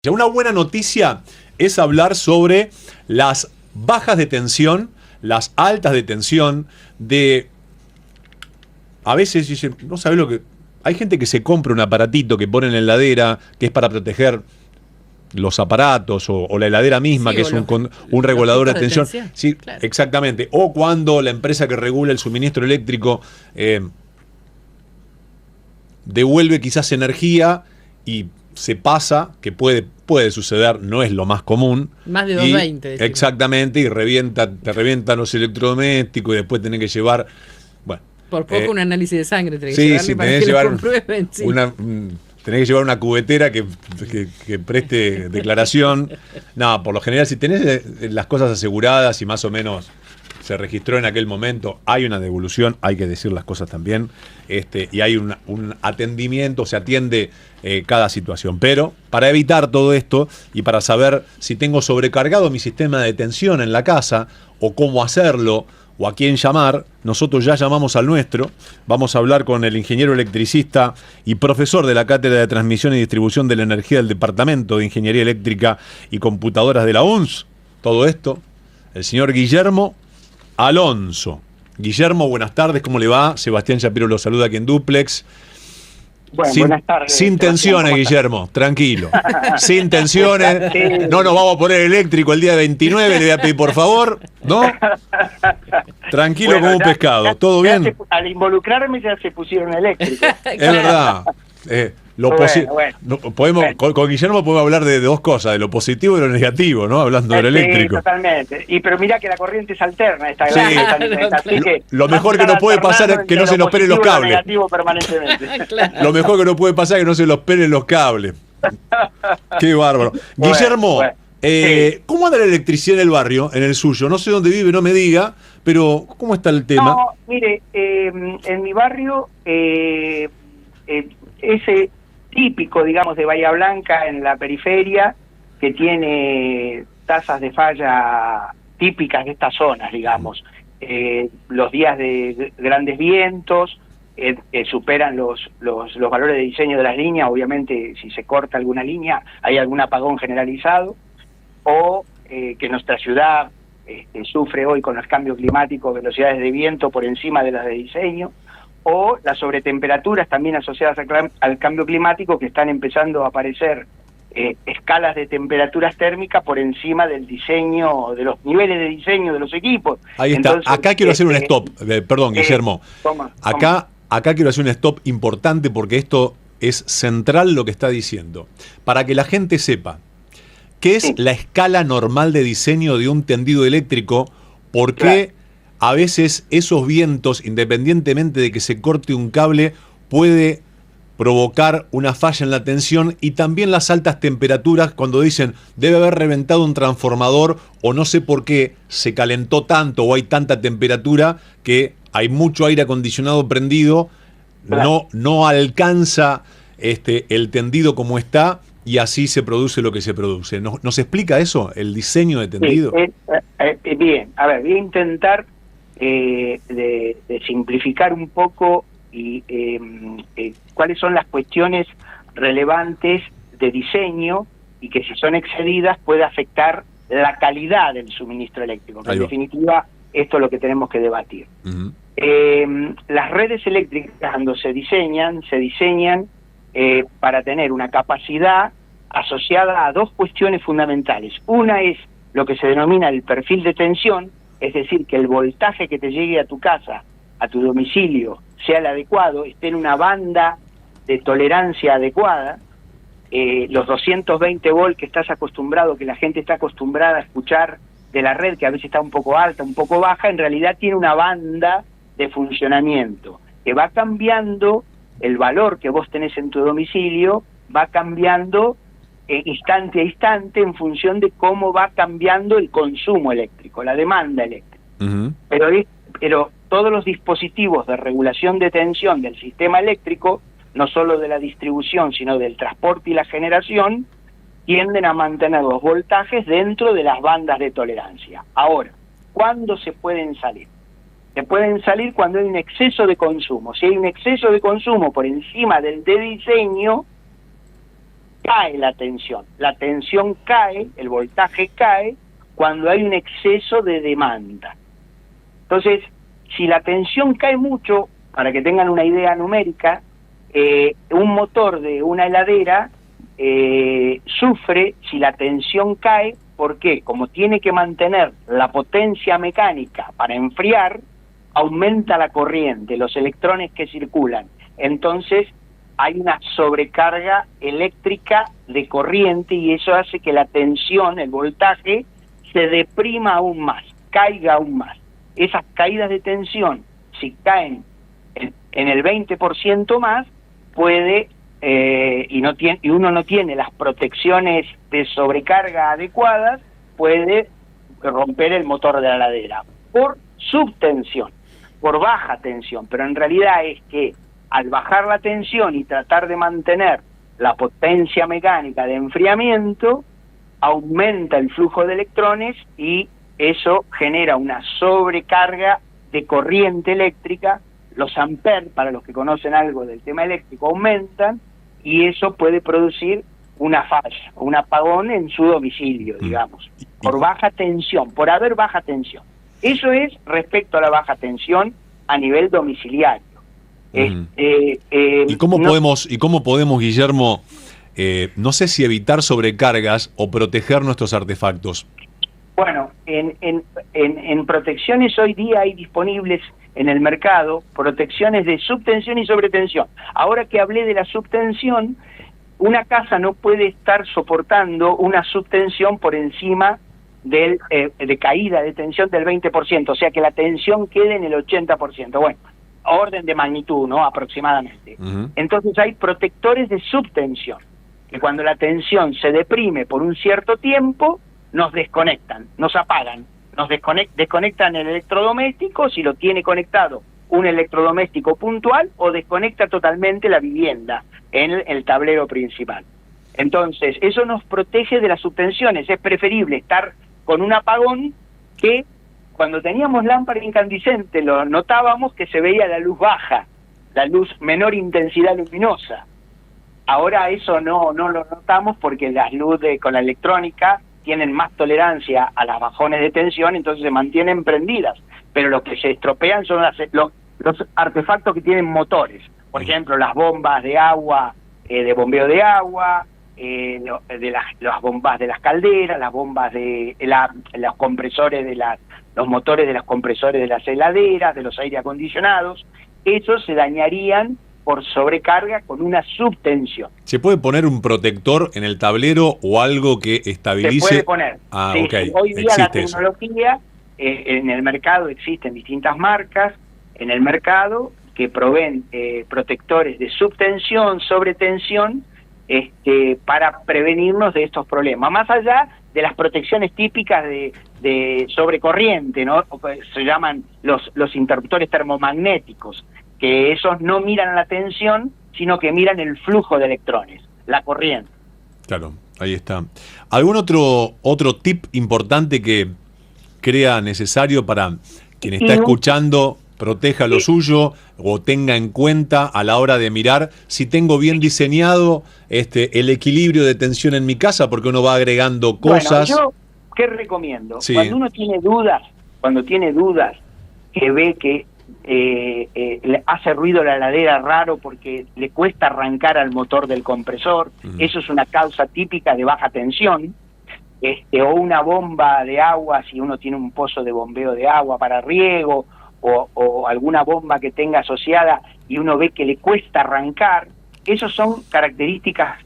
Una buena noticia es hablar sobre las bajas de tensión, las altas de tensión, a veces dicen, no sabes lo que... Hay gente que se compra un aparatito que pone en la heladera, que es para proteger los aparatos o la heladera misma, Sí, que es un regulador de tensión. Sí, claro. exactamente. O cuando la empresa que regula el suministro eléctrico devuelve quizás energía y se pasa, que puede suceder, no es lo más común. Más de 220. Decimos. Exactamente, y te revientan los electrodomésticos y después tenés que llevar... Bueno, por poco un análisis de sangre tenés sí, que llevarle para que lo comprueben. Sí. Tenés que llevar una cubetera que preste declaración. No, por lo general, si tenés las cosas aseguradas y más o menos se registró en aquel momento, hay una devolución, hay que decir las cosas también, y hay un atendimiento, se atiende cada situación. Pero para evitar todo esto y para saber si tengo sobrecargado mi sistema de tensión en la casa o cómo hacerlo o a quién llamar, nosotros ya llamamos al nuestro. Vamos a hablar con el ingeniero electricista y profesor de la Cátedra de Transmisión y Distribución de la Energía del Departamento de Ingeniería Eléctrica y Computadoras de la UNS. Todo esto, el señor Guillermo Alonso. Guillermo, buenas tardes, ¿cómo le va? Sebastián Shapiro lo saluda aquí en Duplex. Bueno, buenas tardes. Sin tensiones, Guillermo, tranquilo. Sin tensiones. Sí. No nos vamos a poner eléctrico el día 29, le voy a pedir por favor, ¿no? Tranquilo, bueno, como un pescado, ¿todo bien? Al involucrarme ya se pusieron eléctricos. Es verdad. Con Guillermo podemos hablar de dos cosas, de lo positivo y lo negativo, ¿no? Hablando del eléctrico. Totalmente. Pero mirá que la corriente es alterna, esta sí. Así que lo mejor que nos puede pasar es que no se nos pelen los cables. Claro. Lo mejor que nos puede pasar es que no se nos pelen los cables. Qué bárbaro. Bueno, Guillermo, sí. ¿Cómo anda la electricidad en el barrio, en el suyo? No sé dónde vive, no me diga, pero ¿cómo está el tema? No, mire, en mi barrio, ese típico, digamos, de Bahía Blanca en la periferia, que tiene tasas de falla típicas de estas zonas, digamos. Los días de grandes vientos superan los valores de diseño de las líneas. Obviamente, si se corta alguna línea, hay algún apagón generalizado, o que nuestra ciudad sufre hoy con los cambios climáticos, velocidades de viento por encima de las de diseño, o las sobretemperaturas también asociadas al cambio climático, que están empezando a aparecer escalas de temperaturas térmicas por encima del diseño, de los niveles de diseño de los equipos. Ahí está. Entonces, acá quiero hacer un stop, perdón, Guillermo. Acá quiero hacer un stop importante porque esto es central lo que está diciendo. Para que la gente sepa qué es la escala normal de diseño de un tendido eléctrico, por qué a veces esos vientos, independientemente de que se corte un cable, puede provocar una falla en la tensión, y también las altas temperaturas, cuando dicen debe haber reventado un transformador o no sé por qué se calentó tanto o hay tanta temperatura que hay mucho aire acondicionado prendido, no alcanza el tendido como está y así se produce lo que se produce. ¿Nos explica eso, el diseño de tendido? Sí, bien, a ver, voy a intentar de simplificar un poco y cuáles son las cuestiones relevantes de diseño y que si son excedidas puede afectar la calidad del suministro eléctrico, que en definitiva esto es lo que tenemos que debatir. Las redes eléctricas, cuando se diseñan para tener una capacidad asociada a dos cuestiones fundamentales. Una es lo que se denomina el perfil de tensión, es decir, que el voltaje que te llegue a tu casa, a tu domicilio, sea el adecuado, esté en una banda de tolerancia adecuada. Los 220 volts que estás acostumbrado, que la gente está acostumbrada a escuchar de la red, que a veces está un poco alta, un poco baja, en realidad tiene una banda de funcionamiento que va cambiando. El valor que vos tenés en tu domicilio va cambiando instante a instante en función de cómo va cambiando el consumo eléctrico, la demanda eléctrica. Pero todos los dispositivos de regulación de tensión del sistema eléctrico, no solo de la distribución, sino del transporte y la generación, tienden a mantener los voltajes dentro de las bandas de tolerancia. Ahora, ¿cuándo se pueden salir? Se pueden salir cuando hay un exceso de consumo. Si hay un exceso de consumo por encima del de diseño, cae la tensión. La tensión cae, el voltaje cae, cuando hay un exceso de demanda. Entonces, si la tensión cae mucho, para que tengan una idea numérica, un motor de una heladera sufre si la tensión cae, porque como tiene que mantener la potencia mecánica para enfriar, aumenta la corriente, los electrones que circulan. Entonces hay una sobrecarga eléctrica de corriente y eso hace que la tensión, el voltaje, se deprima aún más, caiga aún más. Esas caídas de tensión, si caen en el 20% más, puede, y uno no tiene las protecciones de sobrecarga adecuadas, puede romper el motor de la heladera por subtensión, por baja tensión. Pero en realidad es que al bajar la tensión y tratar de mantener la potencia mecánica de enfriamiento, aumenta el flujo de electrones y eso genera una sobrecarga de corriente eléctrica. Los amperes, para los que conocen algo del tema eléctrico, aumentan y eso puede producir una falla, un apagón en su domicilio, digamos, por baja tensión, por haber baja tensión. Eso es respecto a la baja tensión a nivel domiciliario. ¿Y cómo podemos, Guillermo, no sé si evitar sobrecargas o proteger nuestros artefactos? Bueno, en protecciones hoy día hay disponibles en el mercado protecciones de subtensión y sobretensión. Ahora que hablé de la subtensión, una casa no puede estar soportando una subtensión por encima de caída de tensión del 20%, o sea que la tensión quede en el 80%. Bueno, orden de magnitud, ¿no? Aproximadamente. Entonces hay protectores de subtensión, que cuando la tensión se deprime por un cierto tiempo, nos desconectan, nos apagan, nos desconectan el electrodoméstico, si lo tiene conectado un electrodoméstico puntual, o desconecta totalmente la vivienda en el tablero principal. Entonces, eso nos protege de las subtensiones. Es preferible estar con un apagón que cuando teníamos lámpara incandescente lo notábamos que se veía la luz baja, la luz menor intensidad luminosa. Ahora eso no lo notamos porque las luces con la electrónica tienen más tolerancia a las bajones de tensión, entonces se mantienen prendidas. Pero lo que se estropean son los artefactos que tienen motores. Por ejemplo, las bombas de agua, de bombeo de agua, las bombas de las calderas, las bombas de los compresores los motores de los compresores de las heladeras, de los aire acondicionados. Esos se dañarían por sobrecarga con una subtensión. ¿Se puede poner un protector en el tablero o algo que estabilice? Se puede poner. Sí, okay. Hoy día la tecnología, en el mercado existen distintas marcas, en el mercado que proveen protectores de subtensión, sobretensión, para prevenirnos de estos problemas. Más allá de las protecciones típicas de sobrecorriente, ¿no? Se llaman los interruptores termomagnéticos, que esos no miran a la tensión, sino que miran el flujo de electrones, la corriente. Claro, ahí está. ¿Algún otro tip importante que crea necesario para quien está escuchando, proteja lo suyo o tenga en cuenta a la hora de mirar si tengo bien diseñado el equilibrio de tensión en mi casa? Porque uno va agregando cosas. Bueno, yo, ¿qué recomiendo? Sí. Cuando uno tiene dudas, que ve que le hace ruido la heladera raro porque le cuesta arrancar al motor del compresor, eso es una causa típica de baja tensión, o una bomba de agua, si uno tiene un pozo de bombeo de agua para riego, o alguna bomba que tenga asociada y uno ve que le cuesta arrancar, esas son características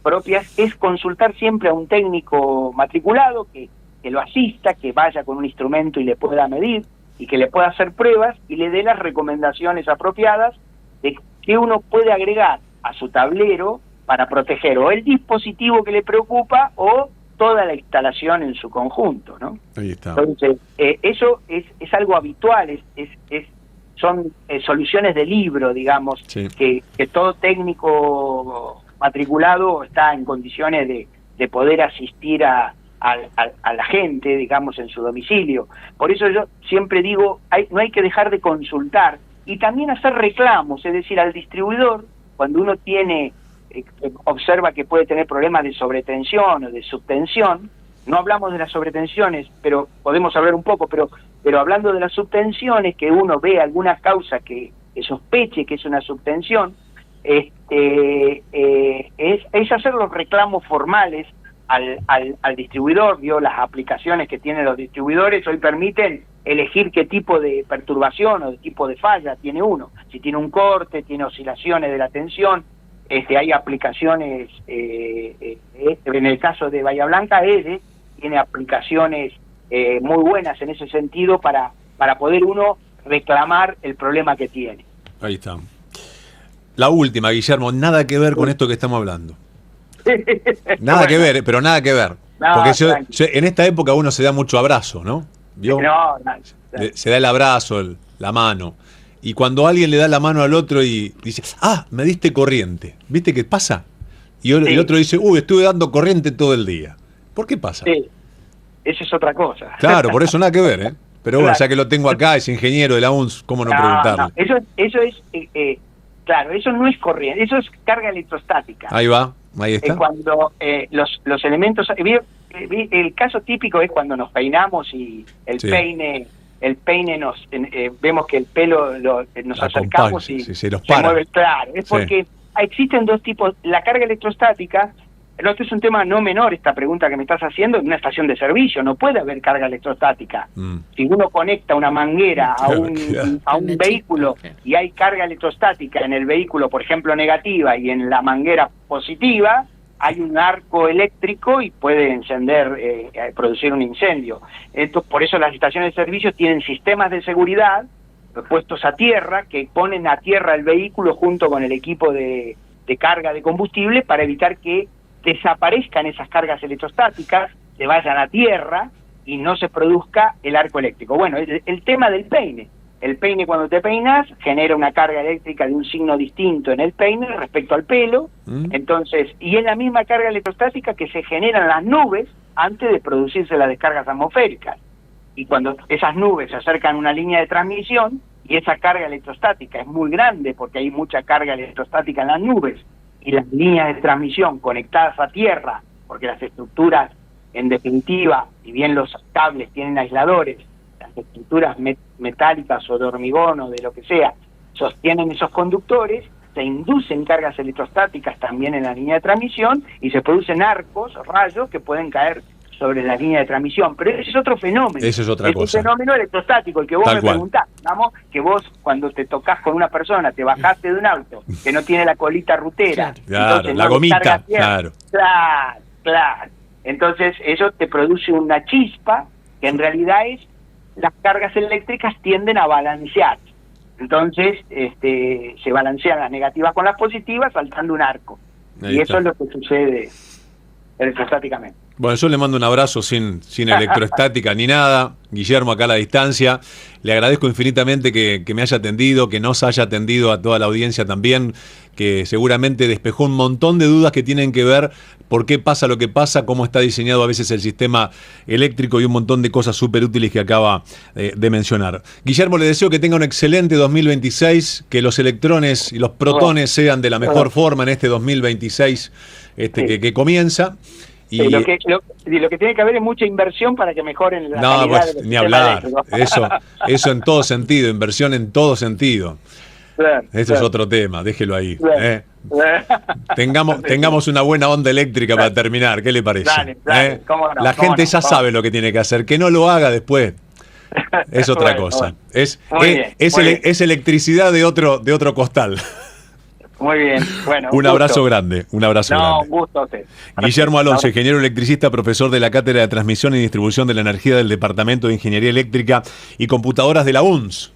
propias. Es consultar siempre a un técnico matriculado que lo asista, que vaya con un instrumento y le pueda medir, y que le pueda hacer pruebas y le dé las recomendaciones apropiadas de qué uno puede agregar a su tablero para proteger o el dispositivo que le preocupa o toda la instalación en su conjunto, ¿no? Ahí está. Entonces, eso es algo habitual, son soluciones de libro, digamos, sí, que todo técnico matriculado está en condiciones de poder asistir a la gente, digamos, en su domicilio. Por eso yo siempre digo, no hay que dejar de consultar y también hacer reclamos, es decir, al distribuidor, cuando uno tiene observa que puede tener problemas de sobretensión o de subtensión. No hablamos de las sobretensiones, pero podemos hablar un poco, pero hablando de las subtensiones, que uno ve alguna causa que sospeche que es una subtensión, es hacer los reclamos formales al distribuidor. Las aplicaciones que tienen los distribuidores hoy permiten elegir qué tipo de perturbación o de tipo de falla tiene uno. Si tiene un corte, tiene oscilaciones de la tensión, hay aplicaciones, en el caso de Bahía Blanca, EDE tiene aplicaciones muy buenas en ese sentido para poder uno reclamar el problema que tiene. Ahí está. La última, Guillermo, nada que ver con esto que estamos hablando. Nada que ver, pero nada que ver. No, porque en esta época uno se da mucho abrazo, ¿no? ¿Vio? Se da el abrazo, la mano. Y cuando alguien le da la mano al otro y dice, me diste corriente, ¿viste qué pasa? Y el otro dice, estuve dando corriente todo el día. ¿Por qué pasa? Sí, eso es otra cosa. Claro, por eso nada que ver, ¿eh? Pero bueno, ya que lo tengo acá, es ingeniero de la UNS, ¿cómo no preguntarle? No, eso es, claro, eso no es corriente, eso es carga electrostática. Ahí va, ahí está. Cuando los elementos, el caso típico es cuando nos peinamos y el peine nos, vemos que el pelo nos acercamos y se los para. Se mueve, claro, es porque existen dos tipos, la carga electrostática. Esto es un tema no menor, esta pregunta que me estás haciendo, en una estación de servicio no puede haber carga electrostática. Si uno conecta una manguera a un vehículo y hay carga electrostática en el vehículo, por ejemplo, negativa, y en la manguera positiva, hay un arco eléctrico y puede encender, producir un incendio. Por eso las estaciones de servicio tienen sistemas de seguridad puestos a tierra, que ponen a tierra el vehículo junto con el equipo de carga de combustible para evitar que desaparezcan esas cargas electrostáticas, se vayan a tierra y no se produzca el arco eléctrico. Bueno, el tema del peine. El peine, cuando te peinas, genera una carga eléctrica de un signo distinto en el peine respecto al pelo. Entonces, y es la misma carga electrostática que se genera en las nubes antes de producirse las descargas atmosféricas. Y cuando esas nubes se acercan a una línea de transmisión y esa carga electrostática es muy grande porque hay mucha carga electrostática en las nubes, y las líneas de transmisión conectadas a tierra, porque las estructuras, en definitiva, si bien los cables tienen aisladores, las estructuras metálicas o de hormigón o de lo que sea, sostienen esos conductores, se inducen cargas electrostáticas también en la línea de transmisión y se producen arcos, rayos que pueden caer sobre la línea de transmisión, pero ese es otro fenómeno. Eso es otra cosa. Un fenómeno electrostático, el que vos me preguntás, digamos, que vos cuando te tocas con una persona, te bajaste de un auto que no tiene la colita rutera, claro, la gomita, claro. Entonces eso te produce una chispa que en realidad las cargas eléctricas tienden a balancear. Entonces se balancean las negativas con las positivas saltando un arco. Ahí eso es lo que sucede electrostáticamente. Bueno, yo le mando un abrazo sin electroestática ni nada. Guillermo, acá a la distancia. Le agradezco infinitamente que me haya atendido, que nos haya atendido a toda la audiencia también, que seguramente despejó un montón de dudas que tienen que ver por qué pasa lo que pasa, cómo está diseñado a veces el sistema eléctrico y un montón de cosas súper útiles que acaba de mencionar. Guillermo, le deseo que tenga un excelente 2026, que los electrones y los protones sean de la mejor forma en este 2026 que comienza. Y lo que tiene que haber es mucha inversión para que mejoren la calidad de los ni hablar. Eso en todo sentido, inversión en todo sentido. Eso es otro tema, déjelo ahí. Tengamos una buena onda eléctrica para terminar, ¿qué le parece? Dale, la gente ya sabe lo que tiene que hacer, que no lo haga después. Es otra cosa. Es electricidad de otro costal. Muy bien, bueno. Un abrazo grande, un abrazo grande. Un gusto a usted. Guillermo Alonso, ingeniero electricista, profesor de la Cátedra de Transmisión y Distribución de la Energía del Departamento de Ingeniería Eléctrica y Computadoras de la UNS.